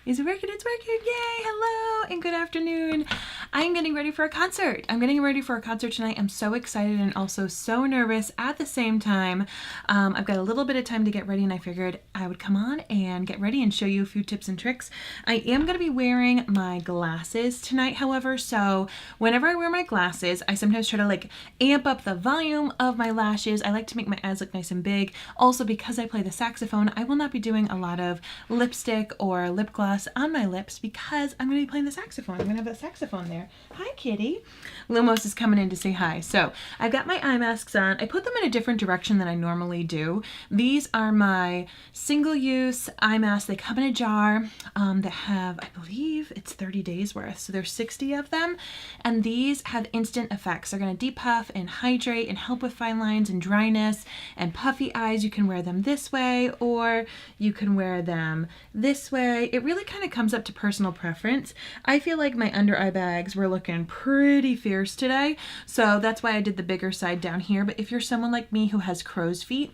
Is it working? It's working. Yay. Hello and good afternoon. I'm getting ready for a concert. I'm getting ready for a concert tonight. I'm so excited and also so nervous at the same time. I've got a little bit of time to get ready and I figured I would come on and get ready and show you a few tips and tricks. I am going to be wearing my glasses tonight, however, so whenever I wear my glasses, I sometimes try to like amp up the volume of my lashes. I like to make my eyes look nice and big. Also, because I play the saxophone, I will not be doing a lot of lipstick or lip gloss on my lips because I'm going to be playing the saxophone. I'm going to have a saxophone there. Hi, kitty. Lumos is coming in to say hi. So I've got my eye masks on. I put them in a different direction than I normally do. These are my single-use eye masks. They come in a jar that have, I believe it's 30 days worth. So there's 60 of them. And these have instant effects. They're going to depuff and hydrate and help with fine lines and dryness and puffy eyes. You can wear them this way or you can wear them this way. It really kind of comes up to personal preference. I feel like my under eye bags were looking pretty fierce today, so that's why I did the bigger side down here. But if you're someone like me who has crow's feet,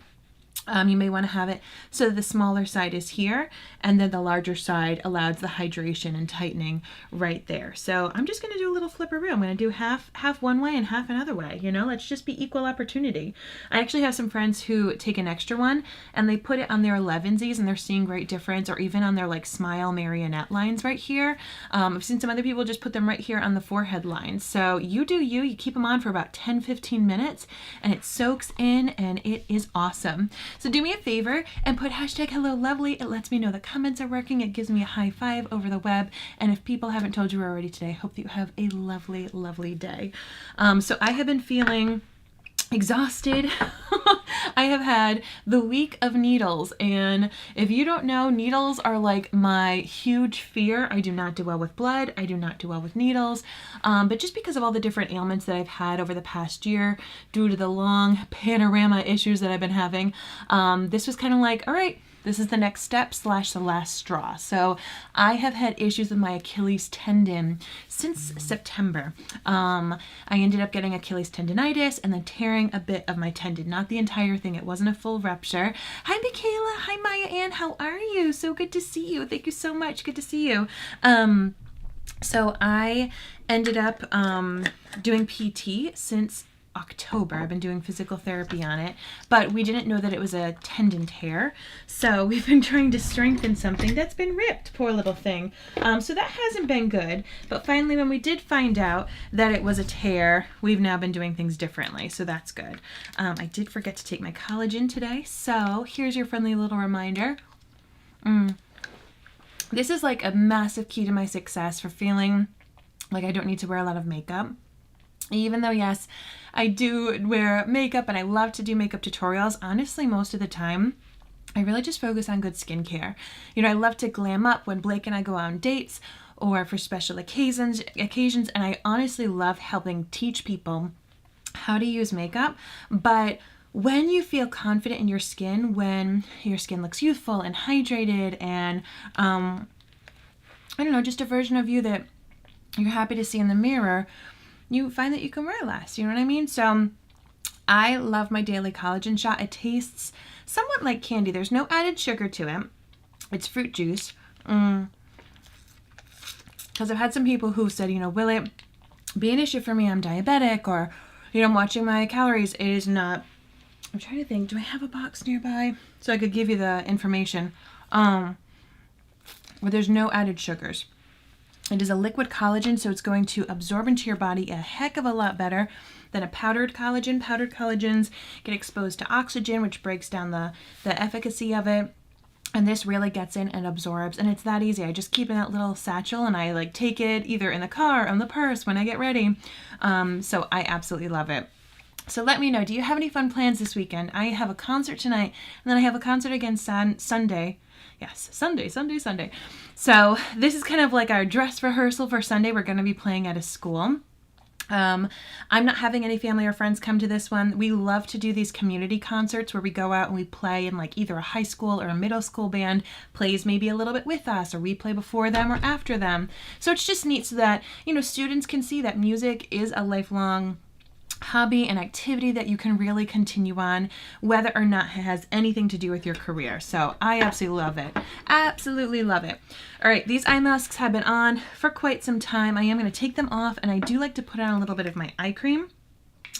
you may want to have it so the smaller side is here and then the larger side allows the hydration and tightening right there. So I'm just going to do a little flipperoo. I'm going to do half one way and half another way. You know, let's just be equal opportunity. I actually have some friends who take an extra one and they put it on their 11sies and they're seeing great difference, or even on their like smile marionette lines right here. I've seen some other people just put them right here on the forehead lines. So you do you keep them on for about 10-15 minutes and it soaks in and it is awesome. So do me a favor and put hashtag hello lovely. It lets me know the comments are working. It gives me a high five over the web. And if people haven't told you already today, I hope that you have a lovely, lovely day. So I have been feeling exhausted. I have had the week of needles, and if you don't know, needles are like my huge fear. I do not do well with blood. I do not do well with needles. But just because of all the different ailments that I've had over the past year due to the long panorama issues that I've been having, this was kind of like, all right, this is the next step / the last straw. So I have had issues with my Achilles tendon since September. I ended up getting Achilles tendonitis and then tearing a bit of my tendon. Not the entire thing. It wasn't a full rupture. Hi, Michaela. Hi, Maya Ann. How are you? So good to see you. Thank you so much. Good to see you. So I ended up doing PT since October. I've been doing physical therapy on it, but we didn't know that it was a tendon tear. So we've been trying to strengthen something that's been ripped, poor little thing. So that hasn't been good, but finally when we did find out that it was a tear, we've now been doing things differently. So that's good. I did forget to take my collagen today. So here's your friendly little reminder. This is like a massive key to my success for feeling like I don't need to wear a lot of makeup. Even though, yes, I do wear makeup and I love to do makeup tutorials, honestly, most of the time, I really just focus on good skincare. You know, I love to glam up when Blake and I go on dates or for special occasions, and I honestly love helping teach people how to use makeup. But when you feel confident in your skin, when your skin looks youthful and hydrated and, I don't know, just a version of you that you're happy to see in the mirror, you find that you can wear less, you know what I mean? So I love my daily collagen shot. It tastes somewhat like candy. There's no added sugar to it. It's fruit juice. Because I've had some people who said, you know, will it be an issue for me? I'm diabetic, or, you know, I'm watching my calories. It is not. I'm trying to think, do I have a box nearby so I could give you the information? Where there's no added sugars. It is a liquid collagen, so it's going to absorb into your body a heck of a lot better than a powdered collagen. Powdered collagens get exposed to oxygen, which breaks down the efficacy of it. And this really gets in and absorbs, and it's that easy. I just keep in that little satchel and I like take it either in the car or in the purse when I get ready. So I absolutely love it. So let me know, do you have any fun plans this weekend? I have a concert tonight, and then I have a concert again Sunday. Yes, Sunday. So this is kind of like our dress rehearsal for Sunday. We're going to be playing at a school. I'm not having any family or friends come to this one. We love to do these community concerts where we go out and we play in like either a high school or a middle school band plays maybe a little bit with us, or we play before them or after them. So it's just neat so that, you know, students can see that music is a lifelong hobby and activity that you can really continue on, whether or not it has anything to do with your career. So I absolutely love it. Absolutely love it. All right, these eye masks have been on for quite some time. I am going to take them off, and I do like to put on a little bit of my eye cream.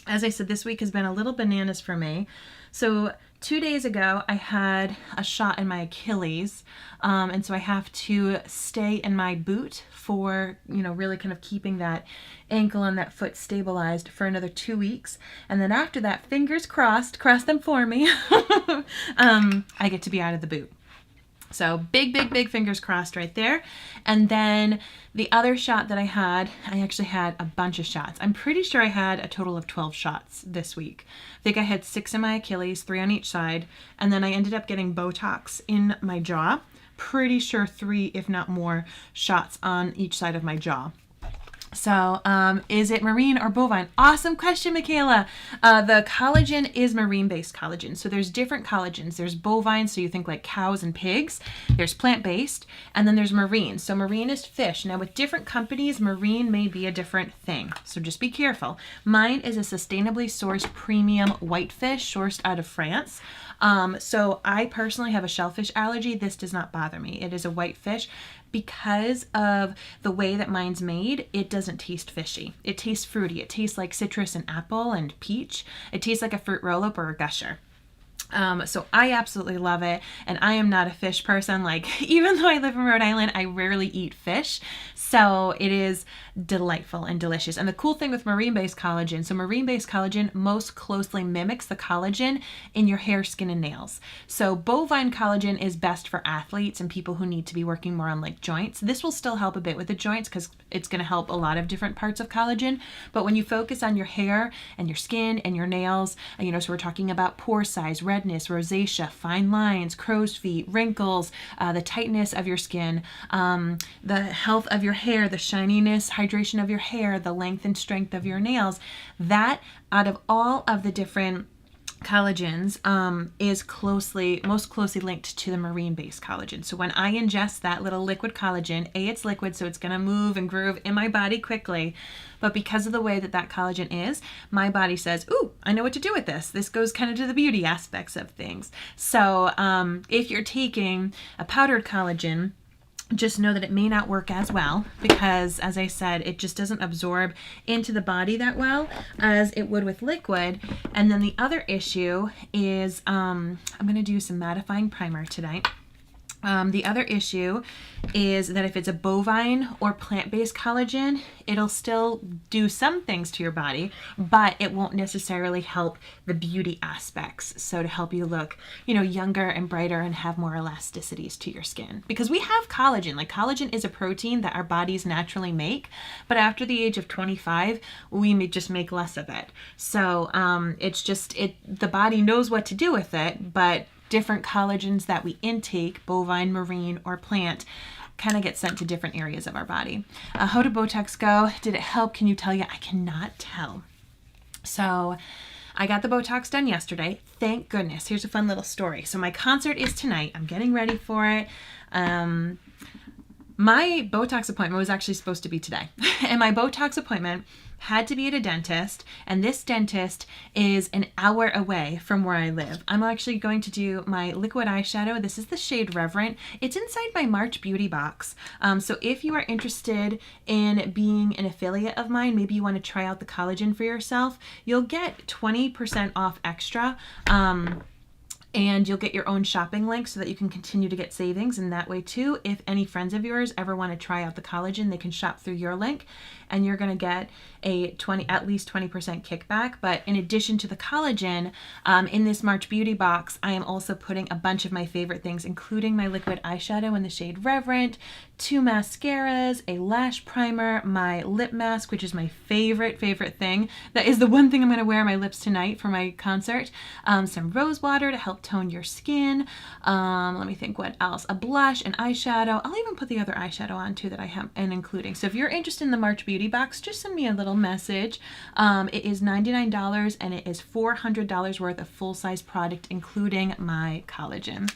As I said, this week has been a little bananas for me. So 2 days ago, I had a shot in my Achilles, and so I have to stay in my boot for, really kind of keeping that ankle and that foot stabilized for another 2 weeks. And then after that, fingers crossed, cross them for me, I get to be out of the boot. So big, big, big fingers crossed right there. And then the other shot that I actually had a bunch of shots. I'm pretty sure I had a total of 12 shots this week. I think I had 6 in my Achilles, 3 on each side. And then I ended up getting Botox in my jaw. Pretty sure 3, if not more, shots on each side of my jaw. So, is it marine or bovine? Awesome question, Michaela. The collagen is marine-based collagen. So there's different collagens. There's bovine, so you think like cows and pigs. There's plant-based, and then there's marine. So marine is fish. Now with different companies, marine may be a different thing. So just be careful. Mine is a sustainably sourced premium whitefish sourced out of France. So I personally have a shellfish allergy. This does not bother me. It is a whitefish. Because of the way that mine's made, it doesn't taste fishy. It tastes fruity. It tastes like citrus and apple and peach. It tastes like a fruit roll-up or a gusher. So I absolutely love it, and I am not a fish person. Like, even though I live in Rhode Island, I rarely eat fish, so it is delightful and delicious. And the cool thing with marine-based collagen, so marine-based collagen most closely mimics the collagen in your hair, skin, and nails. So bovine collagen is best for athletes and people who need to be working more on like joints. This will still help a bit with the joints because it's going to help a lot of different parts of collagen. But when you focus on your hair and your skin and your nails, so we're talking about pore size, redness, rosacea, fine lines, crow's feet, wrinkles, the tightness of your skin, the health of your hair, the shininess, hydration of your hair, the length and strength of your nails, that out of all of the different collagens is most closely linked to the marine-based collagen. So when I ingest that little liquid collagen, it's liquid, so it's going to move and groove in my body quickly. But because of the way that collagen is, my body says, ooh, I know what to do with this. This goes kind of to the beauty aspects of things. So if you're taking a powdered collagen, just know that it may not work as well because, as I said, it just doesn't absorb into the body that well as it would with liquid. And then the other issue is I'm going to do some mattifying primer tonight. The other issue is that if it's a bovine or plant-based collagen, it'll still do some things to your body, but it won't necessarily help the beauty aspects. So to help you look, younger and brighter and have more elasticities to your skin. Because we have collagen. Like, collagen is a protein that our bodies naturally make, but after the age of 25, we may just make less of it. So the body knows what to do with it, but different collagens that we intake, bovine, marine, or plant, kind of get sent to different areas of our body. How did Botox go? Did it help? Can you tell yet? I cannot tell. So I got the Botox done yesterday. Thank goodness. Here's a fun little story. So my concert is tonight. I'm getting ready for it. My Botox appointment was actually supposed to be today. And my Botox appointment had to be at a dentist, and this dentist is an hour away from where I live. I'm actually going to do my liquid eyeshadow. This is the shade Reverent. It's inside my March Beauty box. So if you are interested in being an affiliate of mine, maybe you want to try out the collagen for yourself, you'll get 20% off extra. And you'll get your own shopping link so that you can continue to get savings in that way too. If any friends of yours ever want to try out the collagen, they can shop through your link and you're going to get at least 20% kickback. But in addition to the collagen, in this March Beauty box, I am also putting a bunch of my favorite things, including my liquid eyeshadow in the shade Reverent, 2 mascaras, a lash primer, my lip mask, which is my favorite thing. That is the one thing I'm going to wear on my lips tonight for my concert. Some rose water to help tone your skin. Let me think what else. A blush, an eyeshadow. I'll even put the other eyeshadow on too that I have and including. So if you're interested in the March Beauty box, just send me a little message. It is $99 and it is $400 worth of full-size product, including my collagen.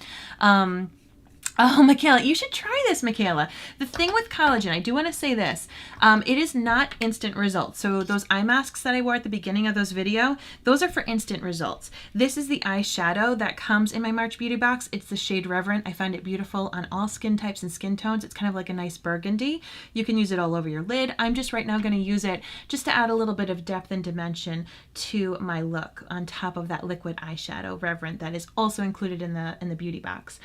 Oh, Michaela, you should try this, Michaela. The thing with collagen, I do want to say this. It is not instant results. So those eye masks that I wore at the beginning of those video, those are for instant results. This is the eyeshadow that comes in my March Beauty Box. It's the shade Reverent. I find it beautiful on all skin types and skin tones. It's kind of like a nice burgundy. You can use it all over your lid. I'm just right now going to use it just to add a little bit of depth and dimension to my look on top of that liquid eyeshadow Reverent that is also included in the beauty box.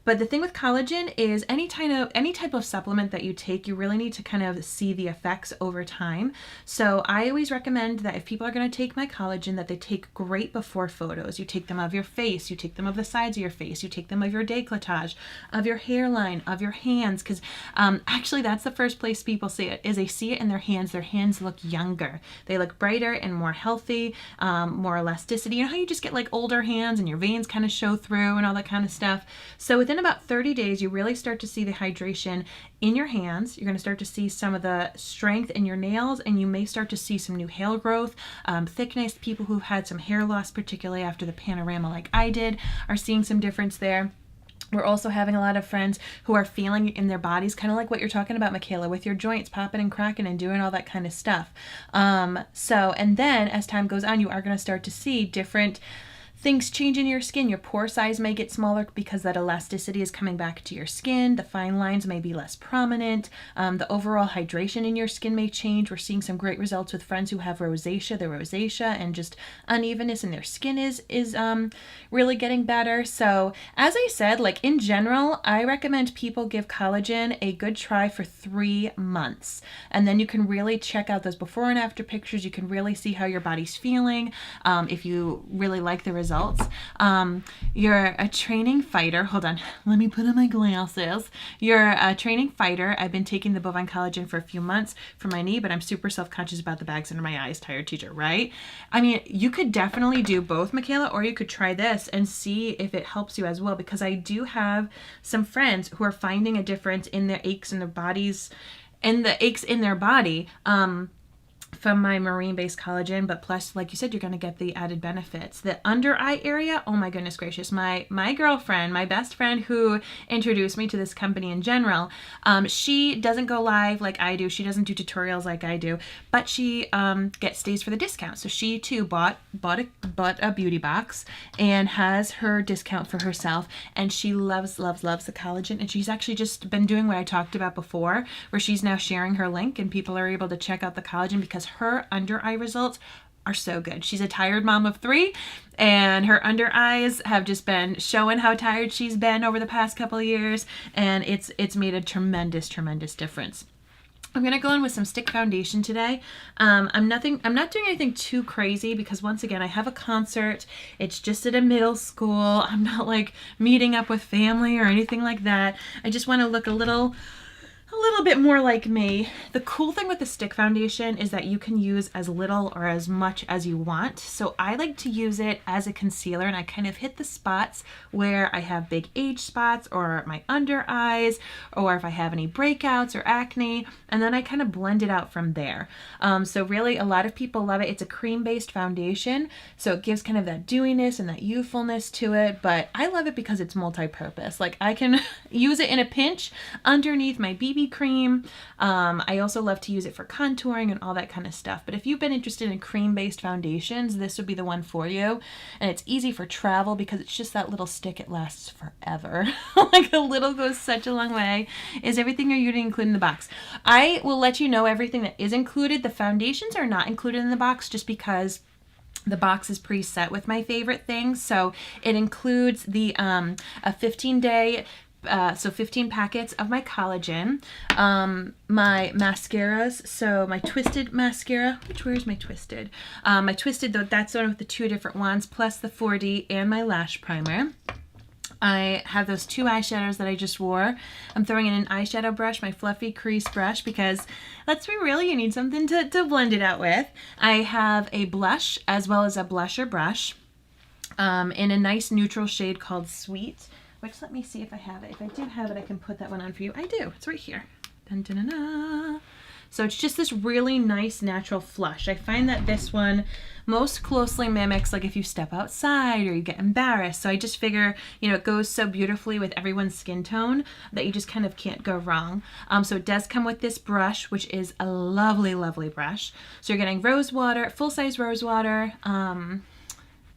But the thing with collagen is any type of supplement that you take, you really need to kind of see the effects over time. So I always recommend that if people are going to take my collagen, that they take great before photos. You take them of your face, you take them of the sides of your face, you take them of your décolletage, of your hairline, of your hands, because actually that's the first place people see it, is they see it in their hands. Their hands look younger. They look brighter and more healthy, more elasticity. You know how you just get like older hands and your veins kind of show through and all that kind of stuff? So within about 30 days, you really start to see the hydration in your hands. You're going to start to see some of the strength in your nails, and you may start to see some new hair growth, thickness. People who've had some hair loss, particularly after the panorama like I did, are seeing some difference there. We're also having a lot of friends who are feeling in their bodies, kind of like what you're talking about, Michaela, with your joints popping and cracking and doing all that kind of stuff. And then as time goes on, you are going to start to see different things change in your skin. Your pore size may get smaller because that elasticity is coming back to your skin. The fine lines may be less prominent. The overall hydration in your skin may change. We're seeing some great results with friends who have rosacea. The rosacea and just unevenness in their skin is really getting better. So as I said, like in general, I recommend people give collagen a good try for 3 months. And then you can really check out those before and after pictures. You can really see how your body's feeling. If you really like the results. You're a training fighter. Hold on, let me put on my glasses. You're a training fighter. I've been taking the bovine collagen for a few months for my knee, but I'm super self-conscious about the bags under my eyes. Tired teacher, right? I mean, you could definitely do both, Michaela, or you could try this and see if it helps you as well, because I do have some friends who are finding a difference in their aches in their bodies, and the aches in their body, from my marine-based collagen, but plus, like you said, you're going to get the added benefits. The under eye area, oh my goodness gracious, my girlfriend, my best friend who introduced me to this company in general, she doesn't go live like I do. She doesn't do tutorials like I do, but she stays for the discount. So she too bought a beauty box and has her discount for herself, and she loves the collagen. And she's actually just been doing what I talked about before, where she's now sharing her link and people are able to check out the collagen because her under eye results are so good. She's a tired mom of 3, and her under eyes have just been showing how tired she's been over the past couple of years, and it's made a tremendous difference. I'm gonna go in with some stick foundation today. I'm not doing anything too crazy because, once again, I have a concert. It's just at a middle school. I'm not like meeting up with family or anything like that. I just want to look a little bit more like me. The cool thing with the stick foundation is that you can use as little or as much as you want. So I like to use it as a concealer, and I kind of hit the spots where I have big age spots or my under eyes, or if I have any breakouts or acne, and then I kind of blend it out from there. So really, a lot of people love it. It's a cream-based foundation, so it gives kind of that dewiness and that youthfulness to it, but I love it because it's multi-purpose. Like, I can use it in a pinch underneath my BB cream. I also love to use it for contouring and all that kind of stuff. But if you've been interested in cream-based foundations, this would be the one for you. And it's easy for travel because it's just that little stick. It lasts forever. Like, a little goes such a long way. Is everything you're using included in the box? I will let you know everything that is included. The foundations are not included in the box just because the box is preset with my favorite things. So it includes the a 15-day 15 packets of my collagen, my mascaras, so my Twisted mascara, where's my Twisted? My Twisted, though, that's one with the 2 different ones, plus the 4D and my lash primer. I have those 2 eyeshadows that I just wore. I'm throwing in an eyeshadow brush, my fluffy crease brush, because let's be real, you need something to blend it out with. I have a blush as well as a blusher brush in a nice neutral shade called Sweet. Which, let me see if I have it. If I do have it, I can put that one on for you. I do. It's right here. Dun, dun, dun, dun. So it's just this really nice natural flush. I find that this one most closely mimics like if you step outside or you get embarrassed. So I just figure, you know, it goes so beautifully with everyone's skin tone that you just kind of can't go wrong. So it does come with this brush, which is a lovely, lovely brush. So you're getting rose water, full-size rose water,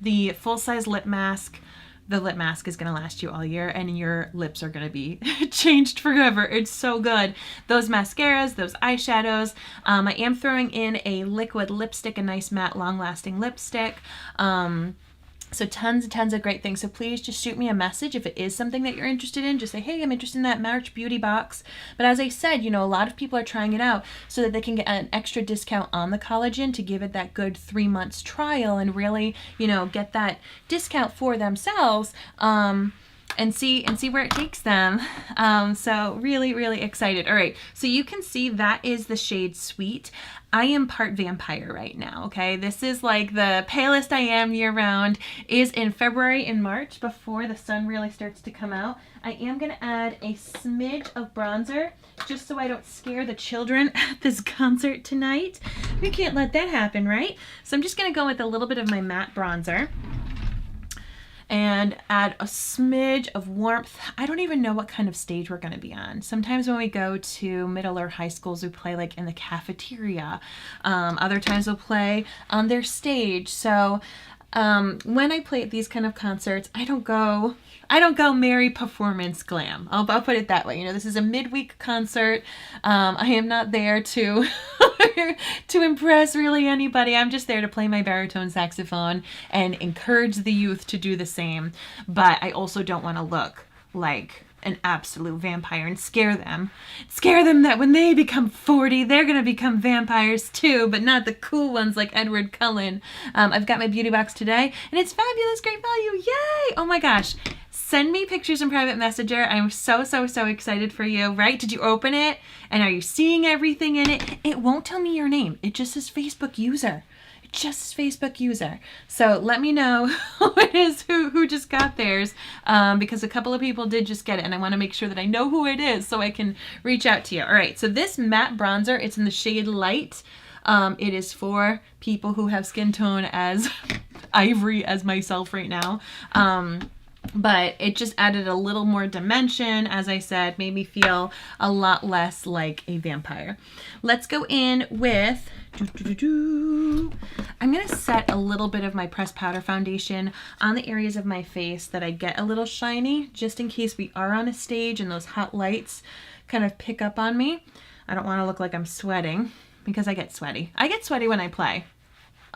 the full-size lip mask. The lip mask is going to last you all year and your lips are going to be changed forever. It's so good. Those mascaras, those eyeshadows. I am throwing in a liquid lipstick, a nice matte long-lasting lipstick. So tons and tons of great things. So please just shoot me a message if it is something that you're interested in. Just say, hey, I'm interested in that March beauty box. But as I said, you know, a lot of people are trying it out so that they can get an extra discount on the collagen to give it that good 3 months trial and really, you know, get that discount for themselves. And see where it takes them. So really, really excited. All right, so you can see that is the shade Sweet. I am part vampire right now, okay? This is like the palest I am year round is in February and March before the sun really starts to come out. I am gonna add a smidge of bronzer just so I don't scare the children at this concert tonight. We can't let that happen, right? So I'm just gonna go with a little bit of my matte bronzer and add a smidge of warmth. I don't even know what kind of stage we're gonna be on. Sometimes when we go to middle or high schools, we play like in the cafeteria. Other times we'll play on their stage. So when I play at these kind of concerts, I don't go merry performance glam. I'll put it that way. You know, this is a midweek concert. I am not there to to impress really anybody. I'm just there to play my baritone saxophone and encourage the youth to do the same. But I also don't want to look like an absolute vampire and scare them that when they become 40, they're going to become vampires too, but not the cool ones like Edward Cullen. I've got my beauty box today and it's fabulous, great value. Yay! Oh my gosh. Send me pictures in private messenger. I'm so excited for you, right? Did you open it? And are you seeing everything in it? It won't tell me your name. It just says Facebook user. It just says Facebook user. So let me know who it is who just got theirs, because a couple of people did just get it and I want to make sure that I know who it is so I can reach out to you. All right, so this matte bronzer, it's in the shade Light. It is for people who have skin tone as ivory as myself right now. But it just added a little more dimension, as I said, made me feel a lot less like a vampire. Let's go in with, I'm going to set a little bit of my pressed powder foundation on the areas of my face that I get a little shiny, just in case we are on a stage and those hot lights kind of pick up on me. I don't want to look like I'm sweating because I get sweaty. I get sweaty when I play.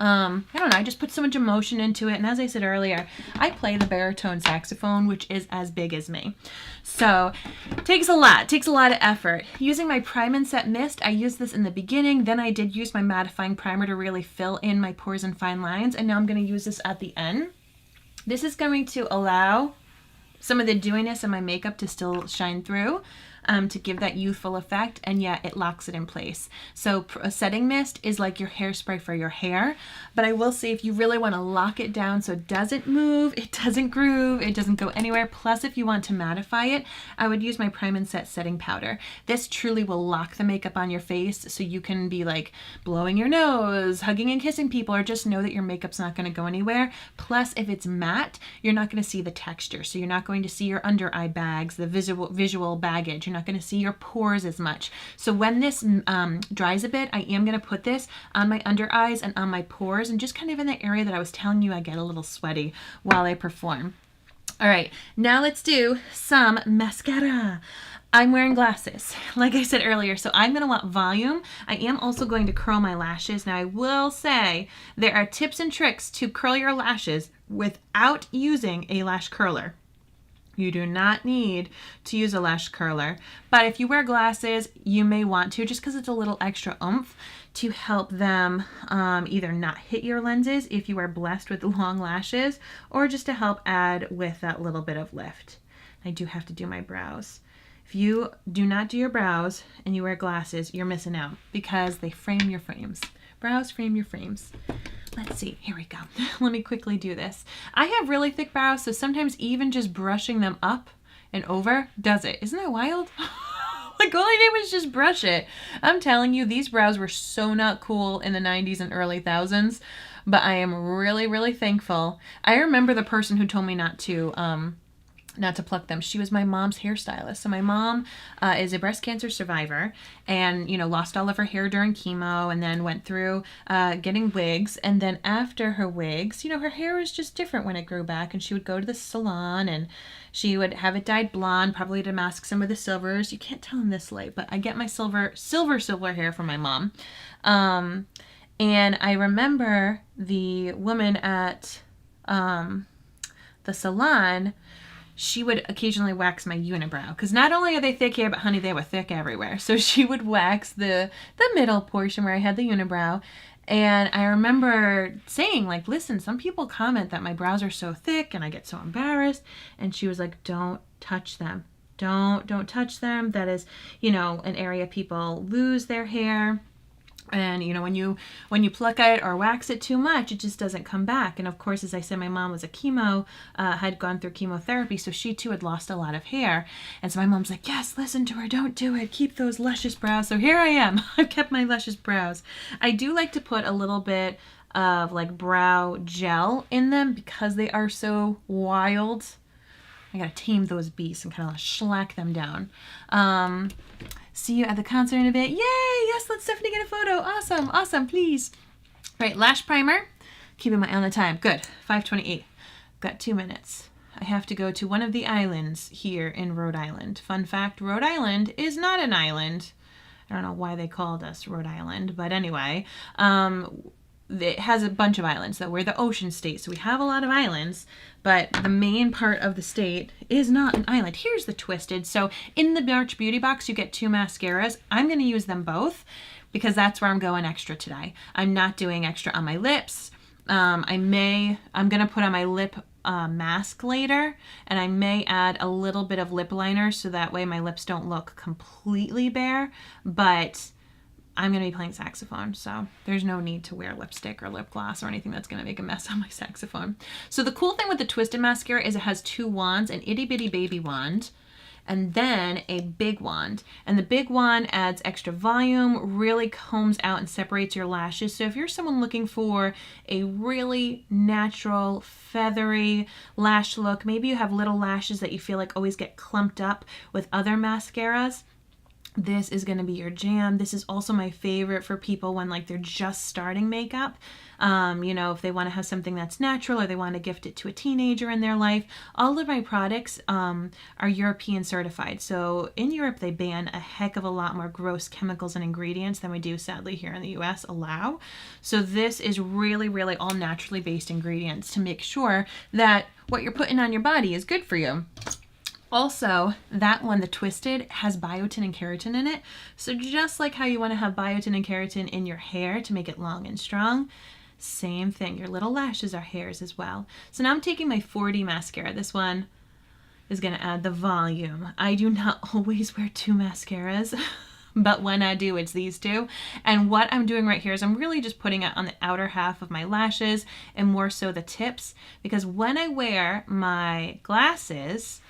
I don't know, I just put so much emotion into it. And as I said earlier, I play the baritone saxophone, which is as big as me. So it takes a lot of effort. Using my Prime and Set Mist, I used this in the beginning. Then I did use my mattifying primer to really fill in my pores and fine lines. And now I'm going to use this at the end. This is going to allow some of the dewiness in my makeup to still shine through. To give that youthful effect, and yet it locks it in place. So a setting mist is like your hairspray for your hair, but I will say if you really want to lock it down so it doesn't move, it doesn't groove, it doesn't go anywhere, plus if you want to mattify it, I would use my Prime and Set setting powder. This truly will lock the makeup on your face so you can be like blowing your nose, hugging and kissing people, or just know that your makeup's not going to go anywhere. Plus if it's matte, you're not going to see the texture, so you're not going to see your under eye bags, the visual baggage. You're not going to see your pores as much. So when this dries a bit, I am going to put this on my under eyes and on my pores and just kind of in the area that I was telling you I get a little sweaty while I perform. All right, now let's do some mascara. I'm wearing glasses, like I said earlier, so I'm going to want volume. I am also going to curl my lashes. Now I will say there are tips and tricks to curl your lashes without using a lash curler. You do not need to use a lash curler, but if you wear glasses, you may want to, just because it's a little extra oomph to help them either not hit your lenses if you are blessed with long lashes, or just to help add with that little bit of lift. I do have to do my brows. If you do not do your brows and you wear glasses, you're missing out because they frame your frames. Brows frame your frames. Let's see, here we go. Let me quickly do this. I have really thick brows, so sometimes even just brushing them up and over does it. Isn't that wild? Like Like, all I did was just brush it. I'm telling you, these brows were so not cool in the 90s and early thousands, but I am really, really thankful. I remember the person who told me not to pluck them. She was my mom's hairstylist. So my mom is a breast cancer survivor and, lost all of her hair during chemo and then went through getting wigs. And then after her wigs, her hair was just different when it grew back. And she would go to the salon and she would have it dyed blonde, probably to mask some of the silvers. You can't tell in this light, but I get my silver hair from my mom. And I remember the woman at the salon, she would occasionally wax my unibrow because not only are they thick here, but honey, they were thick everywhere. So she would wax the middle portion where I had the unibrow. And I remember saying, like, listen, some people comment that my brows are so thick and I get so embarrassed. And she was like, don't touch them. Don't touch them. That is, an area people lose their hair. And, when you pluck it or wax it too much, it just doesn't come back. And of course, as I said, my mom was had gone through chemotherapy. So she too had lost a lot of hair. And so my mom's like, yes, listen to her. Don't do it. Keep those luscious brows. So here I am. I've kept my luscious brows. I do like to put a little bit of like brow gel in them because they are so wild. I gotta tame those beasts and kind of slack them down. See you at the concert in a bit. Yay! Yes, let's definitely get a photo. Awesome, please. Right, lash primer. Keeping my eye on the time. Good, 5:28. Got 2 minutes. I have to go to one of the islands here in Rhode Island. Fun fact, Rhode Island is not an island. I don't know why they called us Rhode Island, but anyway, it has a bunch of islands, though. We're the ocean state, so we have a lot of islands, but the main part of the state is not an island. Here's the twisted. So in the March Beauty Box, you get 2 mascaras. I'm going to use them both because that's where I'm going extra today. I'm not doing extra on my lips. I'm going to put on my lip mask later, and I may add a little bit of lip liner so that way my lips don't look completely bare, but I'm going to be playing saxophone, so there's no need to wear lipstick or lip gloss or anything that's going to make a mess on my saxophone. So the cool thing with the Twisted Mascara is it has 2 wands, an itty bitty baby wand, and then a big wand. And the big wand adds extra volume, really combs out and separates your lashes. So if you're someone looking for a really natural, feathery lash look, maybe you have little lashes that you feel like always get clumped up with other mascaras, this is going to be your jam. This is also my favorite for people when like they're just starting makeup. If they want to have something that's natural or they want to gift it to a teenager in their life. All of my products are European certified. So in Europe, they ban a heck of a lot more gross chemicals and ingredients than we do, sadly, here in the US allow. So this is really, really all naturally based ingredients to make sure that what you're putting on your body is good for you. Also, that one, the Twisted, has biotin and keratin in it. So just like how you want to have biotin and keratin in your hair to make it long and strong, same thing. Your little lashes are hairs as well. So now I'm taking my 4D mascara. This one is going to add the volume. I do not always wear 2 mascaras, but when I do, it's these 2. And what I'm doing right here is I'm really just putting it on the outer half of my lashes and more so the tips, because when I wear my glasses,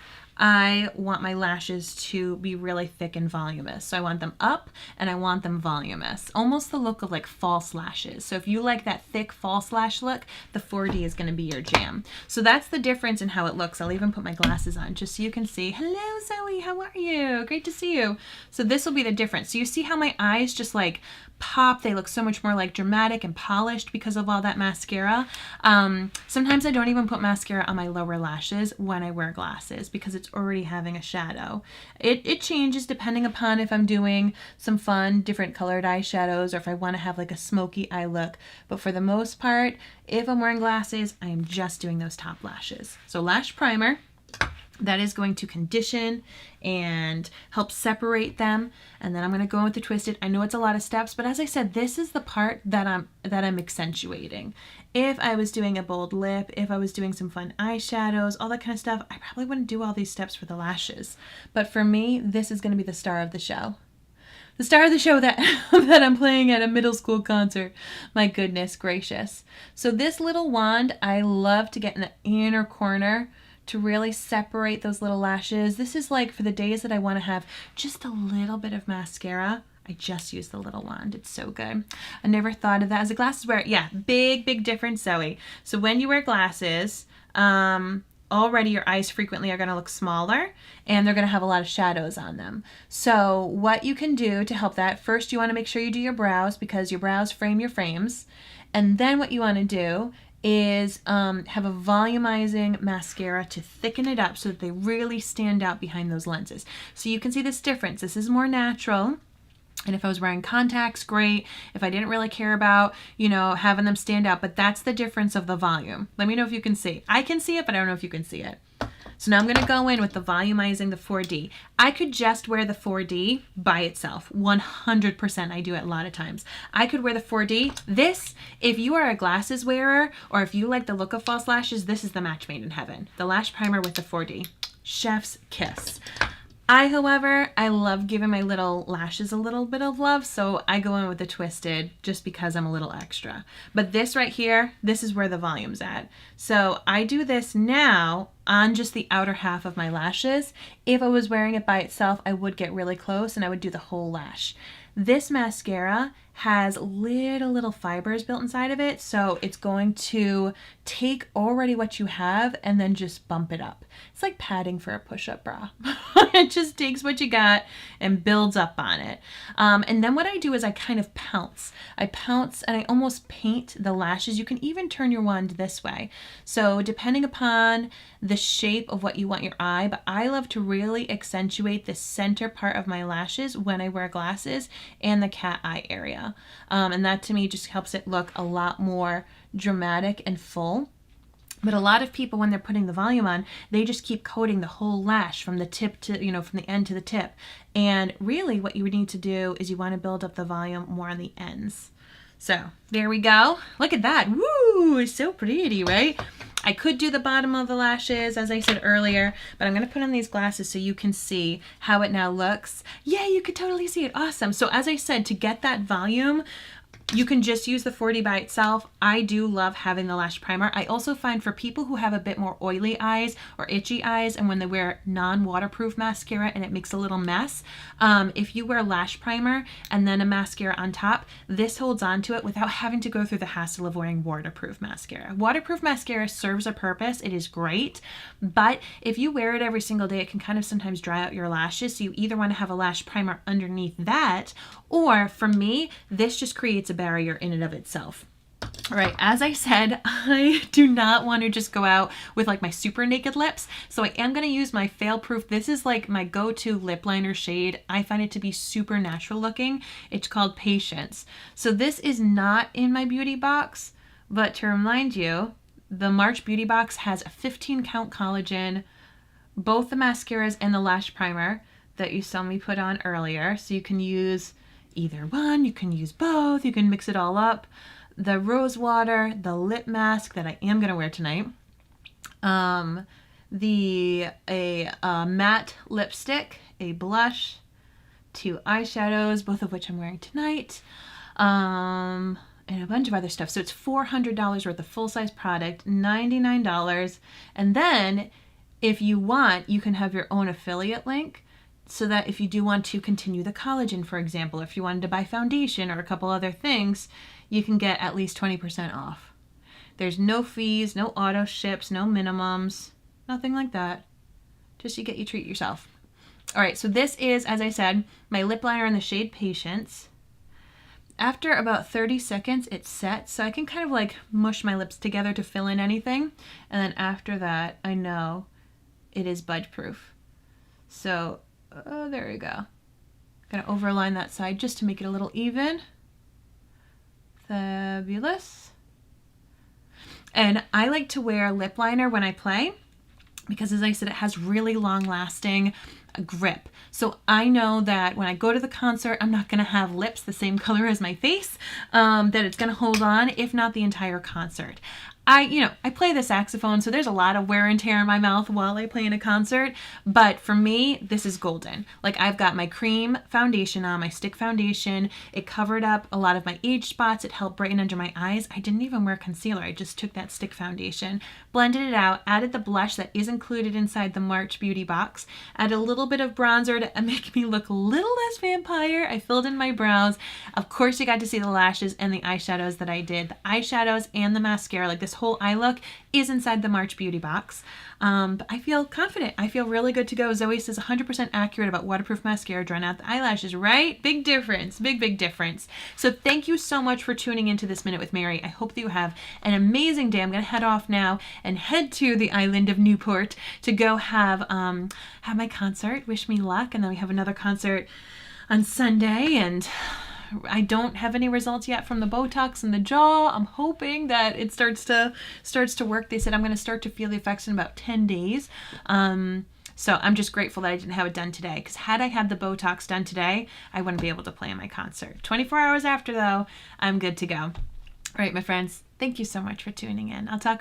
I want my lashes to be really thick and voluminous. So I want them up and I want them voluminous. Almost the look of like false lashes. So if you like that thick false lash look, the 4D is going to be your jam. So that's the difference in how it looks. I'll even put my glasses on just so you can see. Hello, Zoe. How are you? Great to see you. So this will be the difference. So you see how my eyes just like pop. They look so much more like dramatic and polished because of all that mascara. Sometimes I don't even put mascara on my lower lashes when I wear glasses because it's already having a shadow. It changes depending upon if I'm doing some fun different colored eyeshadows or if I want to have like a smoky eye look. But for the most part, if I'm wearing glasses, I am just doing those top lashes. So lash primer. That is going to condition and help separate them. And then I'm going to go with the Twisted. I know it's a lot of steps, but as I said, this is the part that I'm accentuating. If I was doing a bold lip, if I was doing some fun eyeshadows, all that kind of stuff, I probably wouldn't do all these steps for the lashes. But for me, this is going to be the star of the show. The star of the show that I'm playing at a middle school concert. My goodness gracious. So this little wand, I love to get in the inner corner to really separate those little lashes. This is like for the days that I want to have just a little bit of mascara. I just use the little wand. It's so good. I never thought of that as a glasses wearer. Yeah, big difference, Zoe. So when you wear glasses, already your eyes frequently are going to look smaller and they're going to have a lot of shadows on them. So what you can do to help that, first you want to make sure you do your brows because your brows frame your frames. And then what you want to do is have a volumizing mascara to thicken it up so that they really stand out behind those lenses. So you can see this difference. This is more natural. And if I was wearing contacts, great. If I didn't really care about, having them stand out, but that's the difference of the volume. Let me know if you can see. I can see it, but I don't know if you can see it. So now I'm going to go in with the volumizing, the 4D. I could just wear the 4D by itself. 100%. I do it a lot of times. I could wear the 4D. This, if you are a glasses wearer or if you like the look of false lashes, this is the match made in heaven. The lash primer with the 4D. Chef's kiss. However, I love giving my little lashes a little bit of love, so I go in with the twisted just because I'm a little extra. But this right here, this is where the volume's at. So I do this now on just the outer half of my lashes. If I was wearing it by itself, I would get really close and I would do the whole lash. This mascara has little fibers built inside of it, so it's going to take already what you have and then just bump it up. It's like padding for a push-up bra. It just takes what you got and builds up on it. And then what I do is I kind of pounce. I pounce and I almost paint the lashes. You can even turn your wand this way. So depending upon the shape of what you want your eye, but I love to really accentuate the center part of my lashes when I wear glasses and the cat eye area. And that to me just helps it look a lot more dramatic and full. But a lot of people, when they're putting the volume on, they just keep coating the whole lash from the tip to, from the end to the tip. And really what you would need to do is you want to build up the volume more on the ends. So there we go. Look at that. Woo, it's so pretty, right? I could do the bottom of the lashes, as I said earlier, but I'm going to put on these glasses so you can see how it now looks. Yeah, you could totally see it. Awesome. So as I said, to get that volume, you can just use the 4D by itself. I do love having the lash primer. I also find for people who have a bit more oily eyes or itchy eyes and when they wear non-waterproof mascara and it makes a little mess, if you wear lash primer and then a mascara on top, this holds on to it without having to go through the hassle of wearing waterproof mascara. Waterproof mascara serves a purpose. It is great, but if you wear it every single day, it can kind of sometimes dry out your lashes. So you either want to have a lash primer underneath that, or for me, this just creates a barrier in and of itself. All right, as I said, I do not want to just go out with like my super naked lips. So I am going to use my Fail Proof. This is like my go-to lip liner shade. I find it to be super natural looking. It's called Patience. So this is not in my beauty box, but to remind you, the March beauty box has a 15 count collagen, both the mascaras and the lash primer that you saw me put on earlier. So you can use either one, you can use both, you can mix it all up. The rose water, the lip mask that I am going to wear tonight, a matte lipstick, a blush, 2 eyeshadows, both of which I'm wearing tonight, and a bunch of other stuff. So it's $400 worth of full-size product, $99. And then if you want, you can have your own affiliate link, so that if you do want to continue the collagen, for example, if you wanted to buy foundation or a couple other things, you can get at least 20% off. There's no fees, no auto ships, no minimums, nothing like that. Just you get you treat yourself. All right, so this is, as I said, my lip liner in the shade Patience. After about 30 seconds, it's set, so I can kind of like mush my lips together to fill in anything. And then after that, I know it is budge proof. So there we go. Gonna overline that side just to make it a little even. Fabulous. And I like to wear lip liner when I play because, as I said, it has really long lasting grip. So I know that when I go to the concert, I'm not gonna have lips the same color as my face, that it's gonna hold on, if not the entire concert. I play the saxophone, so there's a lot of wear and tear in my mouth while I play in a concert. But for me, this is golden. Like, I've got my cream foundation on, my stick foundation. It covered up a lot of my age spots. It helped brighten under my eyes. I didn't even wear concealer. I just took that stick foundation, blended it out, added the blush that is included inside the March Beauty box, added a little bit of bronzer to make me look a little less vampire. I filled in my brows. Of course, you got to see the lashes and the eyeshadows that I did. The eyeshadows and the mascara, like this whole eye look, is inside the March Beauty box. But I feel confident. I feel really good to go. Zoe says 100% accurate about waterproof mascara drawing out the eyelashes, right? Big difference. Big difference. So thank you so much for tuning into this Minute with Mary. I hope that you have an amazing day. I'm going to head off now and head to the island of Newport to go have my concert. Wish me luck. And then we have another concert on Sunday, and I don't have any results yet from the Botox in the jaw. I'm hoping that it starts to work. They said I'm going to start to feel the effects in about 10 days. So I'm just grateful that I didn't have it done today, because had I had the Botox done today, I wouldn't be able to play in my concert. 24 hours after, though, I'm good to go. All right, my friends, thank you so much for tuning in. I'll talk